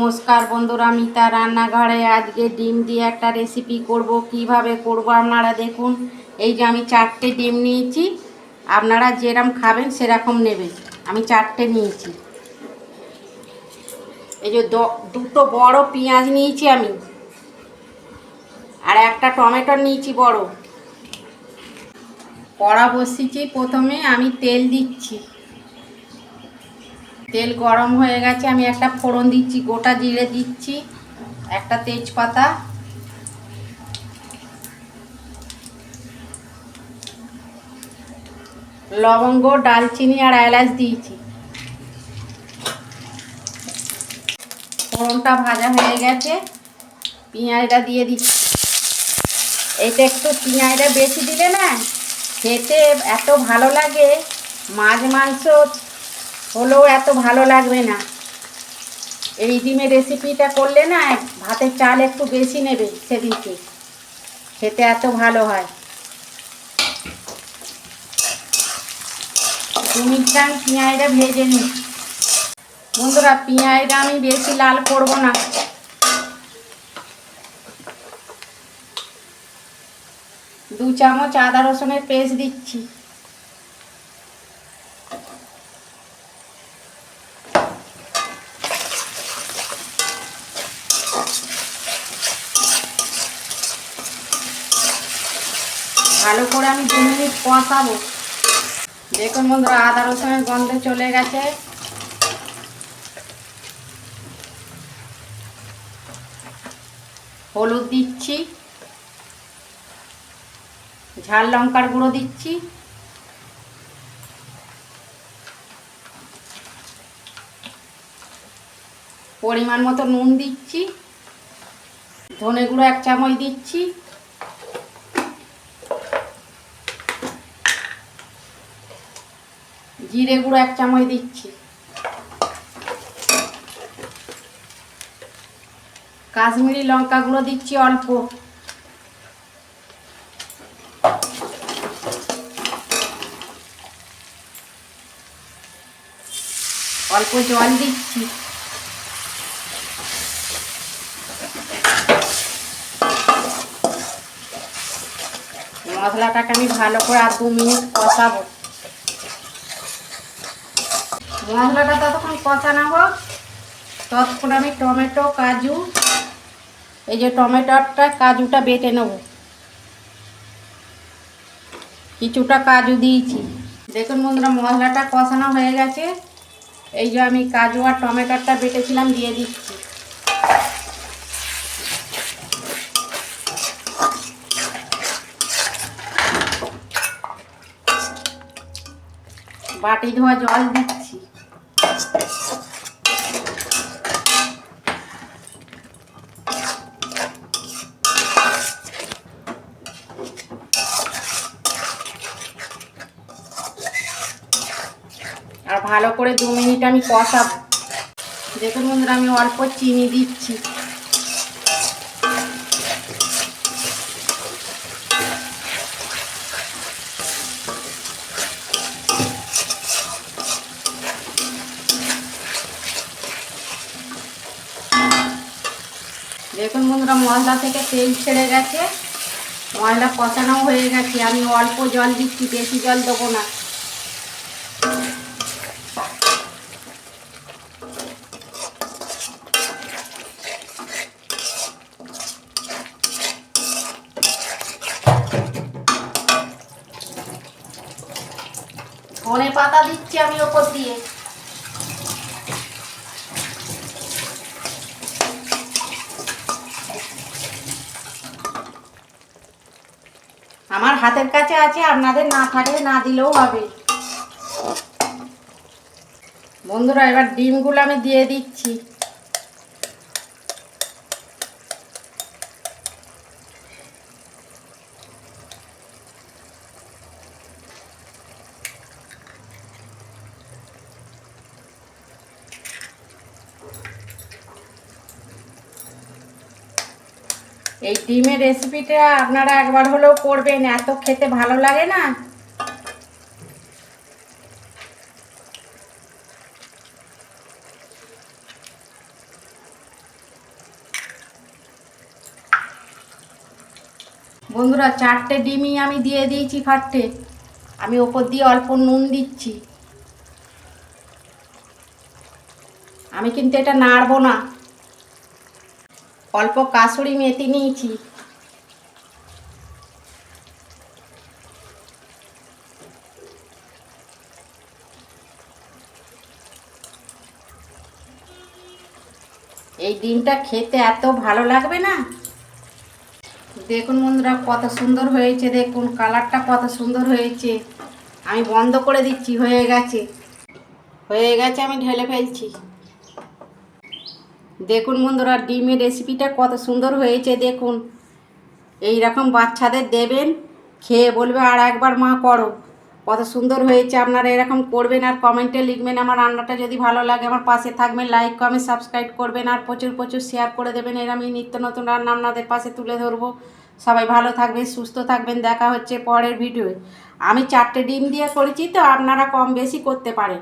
নমস্কার বন্ধুরা, মিতা রান্নাঘরে আজকে ডিম দিয়ে একটা রেসিপি করব। কিভাবে করব আপনারা দেখুন। এই যে আমি 4টে ডিম নিয়েছি, আপনারা যেরকম খাবেন সেরকম নেবেন। আমি 4টে নিয়েছি। এই যে দুটো বড় পেঁয়াজ নিয়েছি আমি, আর একটা টমেটো নিয়েছি বড়। কড়া বসিয়েছি, প্রথমে আমি তেল দিচ্ছি। তেল গরম হয়ে গেছে, আমি একটা ফোড়ন দিচ্ছি, গোটা জিরে দিচ্ছি, একটা তেজপাতা, লবঙ্গ, ডালচিনি আর এলাচ দিয়েছি। ফোড়নটা ভাজা হয়ে গেছে, পেঁয়াজটা দিয়ে দিচ্ছি। এইটা একটু পেঁয়াজটা বেশি দিলে না খেতে এত ভালো লাগে, মাছ মাংস হলেও এত ভালো লাগবে না। এই ডিমের রেসিপিটা করলে না ভাতের চাল একটু বেশি নেবে, সেদিনকে খেতে এত ভালো হয়। 2 মিনিট আমি পেঁয়াজটা ভেজে নিই। বন্ধুরা, পেঁয়াজটা আমি বেশি লাল করব না। দু চামচ আদা রসুনের পেস্ট দিচ্ছি। ভালো করে আমি 2 মিনিট কষাবো। দেখুন বন্ধুরা, আদা রসুনের গন্ধ চলে গেছে। হলুদ দিচ্ছি, ঝাল লঙ্কার গুঁড়ো দিচ্ছি, পরিমাণ মতো নুন দিচ্ছি, ধনে গুঁড়ো 1 চামচ দিচ্ছি, জিরে গুঁড়ো 1 চামচ দিচ্ছি, কাশ্মীরি লঙ্কা গুঁড়ো দিচ্ছি অল্প, অল্প জল দিচ্ছি। মশলাটাকে আমি ভালো করে আর 2 মিনিট কষাবো। মশলাটা ততক্ষণ কষানো হোক, ততক্ষণ আমি টমেটো, কাজু, এই যে টমেটোটা কাজুটা বেটে নেব। কিছুটা কাজু দিয়েছি। দেখুন বন্ধুরা, মশলাটা কষানো হয়ে গেছে। এই যে আমি কাজু আর টমেটোটা বেটেছিলাম দিয়ে দিচ্ছি। বাটি ধোয়া জল দিচ্ছি। আর ভালো করে 2 মিনিট আমি কষাবো। দেখুন বন্ধুরা, আমি অল্প চিনি দিচ্ছি। দেখুন বন্ধুরা, মশলা থেকে তেল ছেড়ে গেছে, মশলা কষানো হয়ে গেছে। আমি অল্প জল দিচ্ছি, বেশি জল দেবো না। ধনে পাতা দিচ্ছি আমি ওপর দিয়ে। আমার হাতের কাছে আছে, আপনাদের না থাকলে না দিলেও হবে। বন্ধুরা, এবার ডিমগুলো আমি দিয়ে দিচ্ছি। এই ডিমের রেসিপিটা আপনারা একবার হলেও করবেন, এত খেতে ভালো লাগে না। বন্ধুরা 4টে ডিমই আমি দিয়ে দিয়েছি ফাটতে। আমি ওপর দিয়ে অল্প নুন দিচ্ছি। আমি কিন্তু এটা নাড়বো না। অল্প কাসুরি মেথি নিয়েছি। এই ডিমটা খেতে এত ভালো লাগবে না। দেখুন বন্ধুরা কত সুন্দর হয়েছে, দেখুন কালারটা কত সুন্দর হয়েছে। আমি বন্ধ করে দিচ্ছি, হয়ে গেছে হয়ে গেছে, আমি ঢেলে ফেলছি। দেখুন বন্ধুরা ডিমের রেসিপিটা কত সুন্দর হয়েছে। দেখুন এই রকম বাচ্চাদের দেবেন, খেয়ে বলবে আর একবার মা করো। কত সুন্দর হয়েছে। আপনারা এরকম করবেন আর কমেন্টে লিখবেন আমার রান্নাটা যদি ভালো লাগে। আমার পাশে থাকবেন, লাইক কমেন্ট সাবস্ক্রাইব করবেন আর প্রচুর প্রচুর শেয়ার করে দেবেন। এর আমি নিত্য নতুন রান্না আপনাদের পাশে তুলে ধরবো। সবাই ভালো থাকবেন, সুস্থ থাকবেন। দেখা হচ্ছে পরের ভিডিওয়। আমি 4টে ডিম দিয়ে করেছি, তো আপনারা কম বেশি করতে পারেন।